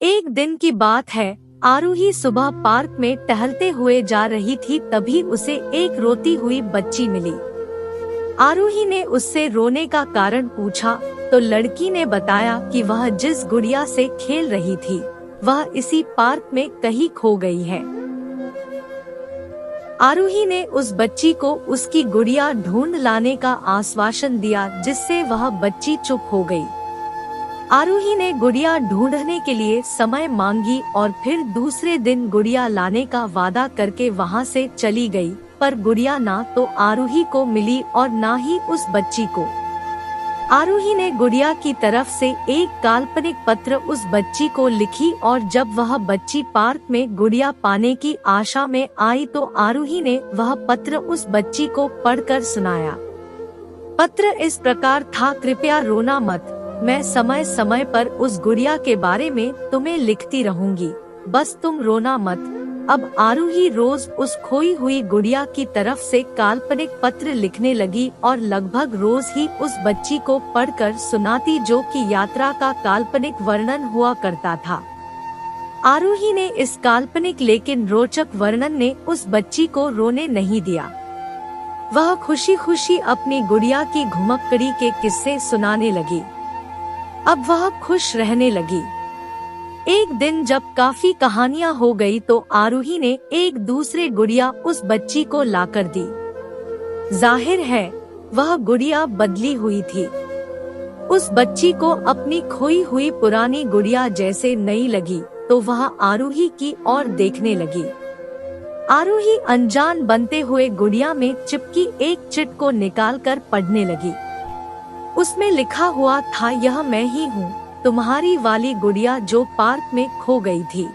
एक दिन की बात है, आरूही सुबह पार्क में टहलते हुए जा रही थी, तभी उसे एक रोती हुई बच्ची मिली। आरूही ने उससे रोने का कारण पूछा तो लड़की ने बताया कि वह जिस गुड़िया से खेल रही थी वह इसी पार्क में कहीं खो गई है। आरूही ने उस बच्ची को उसकी गुड़िया ढूंढ लाने का आश्वासन दिया, जिससे वह बच्ची चुप हो गई। आरूही ने गुड़िया ढूंढने के लिए समय मांगी और फिर दूसरे दिन गुड़िया लाने का वादा करके वहां से चली गई, पर गुड़िया ना तो आरूही को मिली और ना ही उस बच्ची को। आरूही ने गुड़िया की तरफ से एक काल्पनिक पत्र उस बच्ची को लिखी और जब वह बच्ची पार्क में गुड़िया पाने की आशा में आई तो आरूही ने वह पत्र उस बच्ची को पढ़कर सुनाया। पत्र इस प्रकार था, कृपया रोना मत, मैं समय समय पर उस गुड़िया के बारे में तुम्हें लिखती रहूंगी, बस तुम रोना मत। अब आरूही रोज उस खोई हुई गुड़िया की तरफ से काल्पनिक पत्र लिखने लगी और लगभग रोज ही उस बच्ची को पढ़कर सुनाती, जो कि यात्रा का काल्पनिक वर्णन हुआ करता था। आरूही ने इस काल्पनिक लेकिन रोचक वर्णन ने उस बच्ची को रोने नहीं दिया। वह खुशी खुशी अपनी गुड़िया की घुमक्कड़ी के किस्से सुनाने लगी। अब वह खुश रहने लगी। एक दिन जब काफी कहानियां हो गई तो आरूही ने एक दूसरे गुड़िया उस बच्ची को लाकर दी। जाहिर है वह गुड़िया बदली हुई थी। उस बच्ची को अपनी खोई हुई पुरानी गुड़िया जैसे नई लगी तो वह आरूही की ओर देखने लगी। आरूही अनजान बनते हुए गुड़िया में चिपकी एक चिट को निकालकर पढ़ने लगी। उसमें लिखा हुआ था, यह मैं ही हूँ, तुम्हारी वाली गुड़िया जो पार्क में खो गई थी।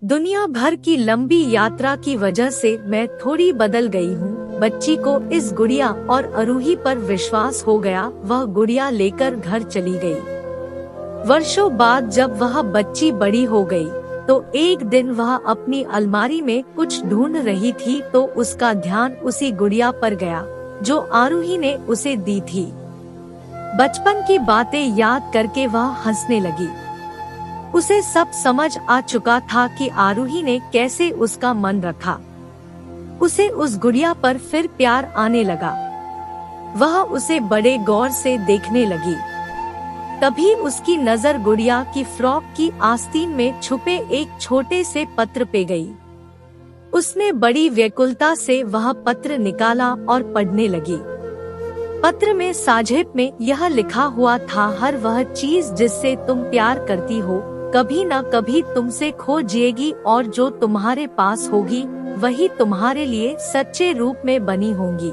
दुनिया भर की लंबी यात्रा की वजह से मैं थोड़ी बदल गई हूँ। बच्ची को इस गुड़िया और आरूही पर विश्वास हो गया। वह गुड़िया लेकर घर चली गई। वर्षों बाद जब वह बच्ची बड़ी हो गई तो एक दिन वह अपनी अलमारी में कुछ ढूंढ रही थी तो उसका ध्यान उसी गुड़िया पर गया जो आरूही ने उसे दी थी। बचपन की बातें याद करके वह हंसने लगी। उसे सब समझ आ चुका था कि आरूही ने कैसे उसका मन रखा। उसे उस गुड़िया पर फिर प्यार आने लगा। वह उसे बड़े गौर से देखने लगी। तभी उसकी नजर गुड़िया की फ्रॉक की आस्तीन में छुपे एक छोटे से पत्र पे गई। उसने बड़ी व्याकुलता से वह पत्र निकाला और पढ़ने लगी। पत्र में साझेप में यह लिखा हुआ था, हर वह चीज जिससे तुम प्यार करती हो कभी न कभी तुमसे खो जाएगी और जो तुम्हारे पास होगी वही तुम्हारे लिए सच्चे रूप में बनी होंगी।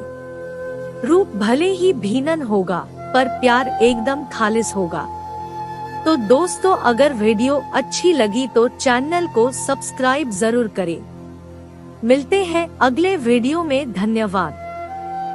रूप भले ही भिन्न होगा पर प्यार एकदम खालिस होगा। तो दोस्तों, अगर वीडियो अच्छी लगी तो चैनल को सब्सक्राइब जरूर करें। मिलते हैं अगले वीडियो में। धन्यवाद।